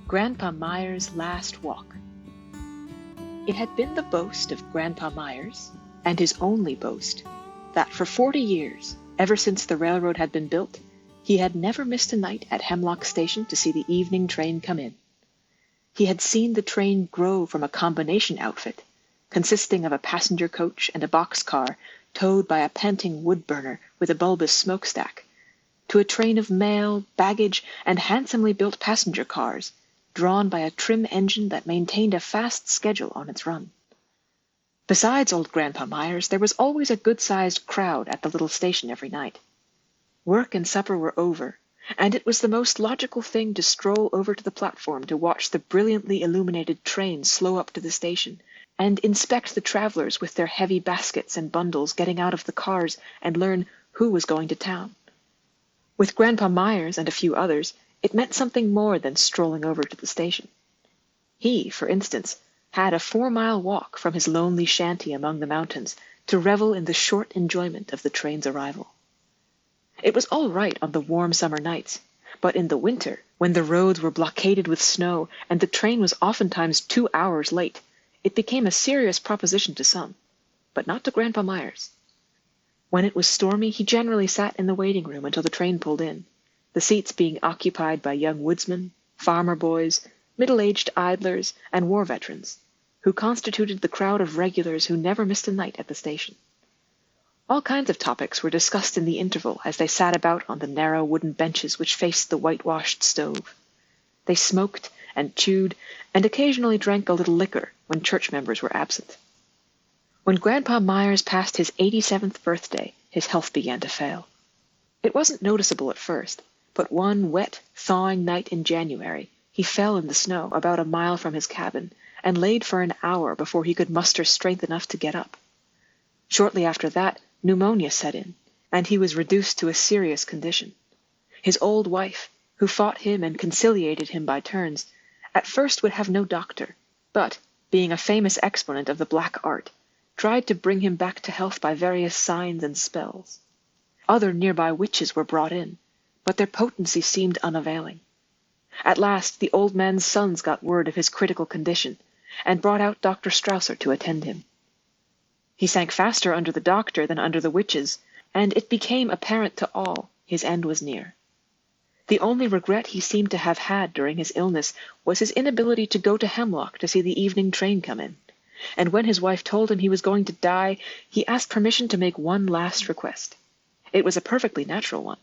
Grandpa Myers' Last Walk. It had been the boast of Grandpa Myers, and his only boast, that for 40 years, ever since the railroad had been built, he had never missed a night at Hemlock Station to see the evening train come in. He had seen the train grow from a combination outfit, consisting of a passenger coach and a boxcar towed by a panting wood burner with a bulbous smokestack, to a train of mail, baggage, and handsomely built passenger cars, drawn by a trim engine that maintained a fast schedule on its run. Besides old Grandpa Myers, there was always a good-sized crowd at the little station every night. Work and supper were over, and it was the most logical thing to stroll over to the platform to watch the brilliantly illuminated train slow up to the station, and inspect the travelers with their heavy baskets and bundles getting out of the cars and learn who was going to town. With Grandpa Myers and a few others, it meant something more than strolling over to the station. He, for instance, had a 4-mile walk from his lonely shanty among the mountains to revel in the short enjoyment of the train's arrival. It was all right on the warm summer nights, but in the winter, when the roads were blockaded with snow and the train was oftentimes 2 hours late, it became a serious proposition to some, but not to Grandpa Myers. When it was stormy, he generally sat in the waiting room until the train pulled in, the seats being occupied by young woodsmen, farmer boys, middle-aged idlers, and war veterans, who constituted the crowd of regulars who never missed a night at the station. All kinds of topics were discussed in the interval as they sat about on the narrow wooden benches which faced the whitewashed stove. They smoked and chewed and occasionally drank a little liquor when church members were absent. When Grandpa Myers passed his 87th birthday, his health began to fail. It wasn't noticeable at first, but one wet, thawing night in January, he fell in the snow about a mile from his cabin and laid for an hour before he could muster strength enough to get up. Shortly after that, pneumonia set in, and he was reduced to a serious condition. His old wife, who fought him and conciliated him by turns, at first would have no doctor, but, being a famous exponent of the black art, tried to bring him back to health by various signs and spells. Other nearby witches were brought in, but their potency seemed unavailing. At last the old man's sons got word of his critical condition, and brought out Dr. Strausser to attend him. He sank faster under the doctor than under the witches, and it became apparent to all his end was near. The only regret he seemed to have had during his illness was his inability to go to Hemlock to see the evening train come in, and when his wife told him he was going to die, he asked permission to make one last request. It was a perfectly natural one.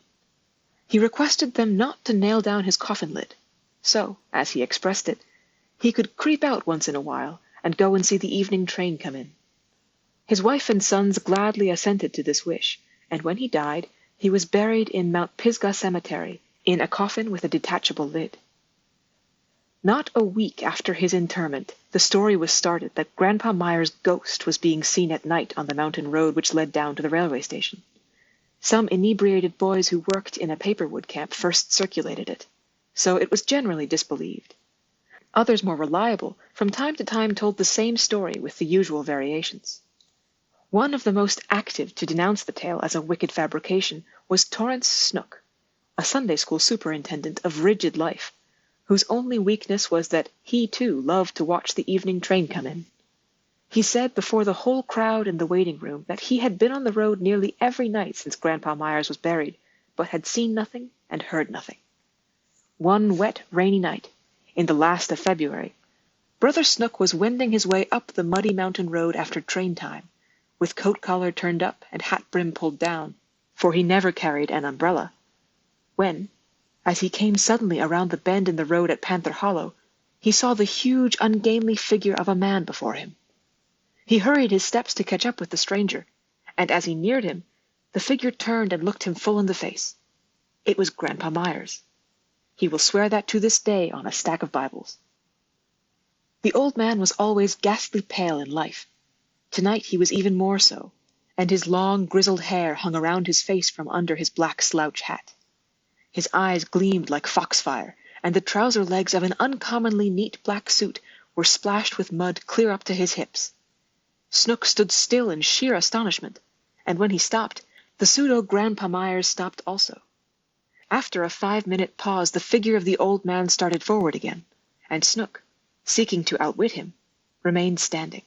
He requested them not to nail down his coffin lid, so, as he expressed it, he could creep out once in a while and go and see the evening train come in. His wife and sons gladly assented to this wish, and when he died, he was buried in Mount Pisgah Cemetery in a coffin with a detachable lid. Not a week after his interment, the story was started that Grandpa Myers' ghost was being seen at night on the mountain road which led down to the railway station. Some inebriated boys who worked in a paperwood camp first circulated it, so it was generally disbelieved. Others more reliable from time to time told the same story with the usual variations. One of the most active to denounce the tale as a wicked fabrication was Torrance Snook, a Sunday school superintendent of rigid life, whose only weakness was that he too loved to watch the evening train come in. He said before the whole crowd in the waiting room that he had been on the road nearly every night since Grandpa Myers was buried, but had seen nothing and heard nothing. One wet, rainy night, in the last of February, Brother Snook was wending his way up the muddy mountain road after train time, with coat collar turned up and hat brim pulled down, for he never carried an umbrella, when, as he came suddenly around the bend in the road at Panther Hollow, he saw the huge, ungainly figure of a man before him. He hurried his steps to catch up with the stranger, and as he neared him, the figure turned and looked him full in the face. It was Grandpa Myers. He will swear that to this day on a stack of Bibles. The old man was always ghastly pale in life. Tonight he was even more so, and his long, grizzled hair hung around his face from under his black slouch hat. His eyes gleamed like foxfire, and the trouser legs of an uncommonly neat black suit were splashed with mud clear up to his hips. Snook stood still in sheer astonishment, and when he stopped, the pseudo-Grandpa Myers stopped also. After a 5-minute pause, the figure of the old man started forward again, and Snook, seeking to outwit him, remained standing.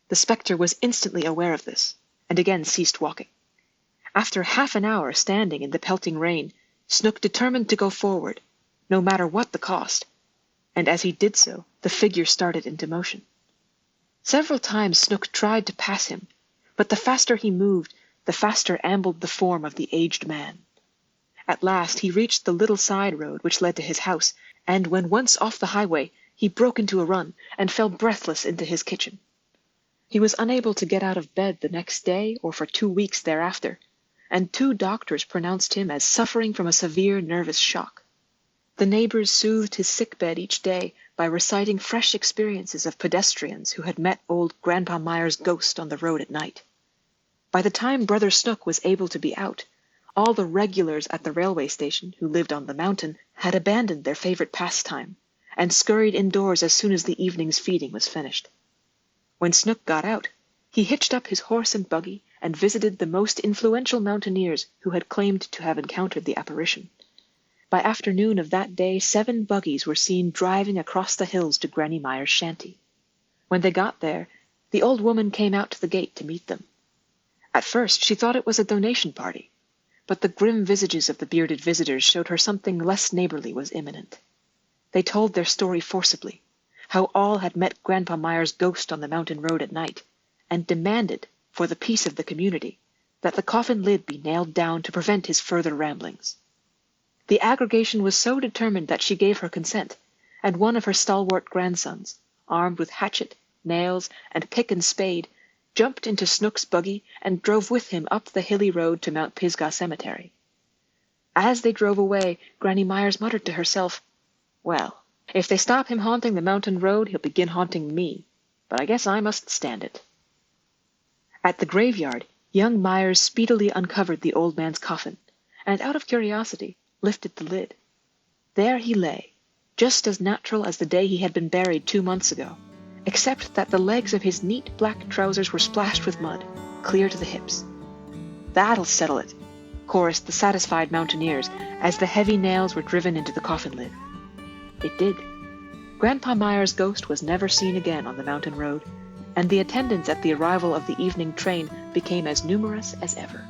The spectre was instantly aware of this, and again ceased walking. After half an hour standing in the pelting rain, Snook determined to go forward, no matter what the cost, and as he did so, the figure started into motion. Several times Snook tried to pass him, but the faster he moved, the faster ambled the form of the aged man. At last he reached the little side road which led to his house, and when once off the highway, he broke into a run and fell breathless into his kitchen. He was unable to get out of bed the next day or for 2 weeks thereafter, and 2 doctors pronounced him as suffering from a severe nervous shock. The neighbors soothed his sick bed each day by reciting fresh experiences of pedestrians who had met old Grandpa Meyer's ghost on the road at night. By the time Brother Snook was able to be out, all the regulars at the railway station who lived on the mountain had abandoned their favorite pastime and scurried indoors as soon as the evening's feeding was finished. When Snook got out, he hitched up his horse and buggy and visited the most influential mountaineers who had claimed to have encountered the apparition. By afternoon of that day 7 buggies were seen driving across the hills to Granny Meyer's shanty. When they got there, the old woman came out to the gate to meet them. At first she thought it was a donation party, but the grim visages of the bearded visitors showed her something less neighborly was imminent. They told their story forcibly, how all had met Grandpa Meyer's ghost on the mountain road at night, and demanded, for the peace of the community, that the coffin lid be nailed down to prevent his further ramblings. The aggregation was so determined that she gave her consent, and one of her stalwart grandsons, armed with hatchet, nails, and pick and spade, jumped into Snook's buggy and drove with him up the hilly road to Mount Pisgah Cemetery. As they drove away, Granny Myers muttered to herself, "Well, if they stop him haunting the mountain road, he'll begin haunting me, but I guess I must stand it." At the graveyard, young Myers speedily uncovered the old man's coffin, and out of curiosity lifted the lid. There he lay, just as natural as the day he had been buried 2 months ago, except that the legs of his neat black trousers were splashed with mud, clear to the hips. "That'll settle it," chorused the satisfied mountaineers as the heavy nails were driven into the coffin lid. It did. Grandpa Meyer's ghost was never seen again on the mountain road, and the attendants at the arrival of the evening train became as numerous as ever.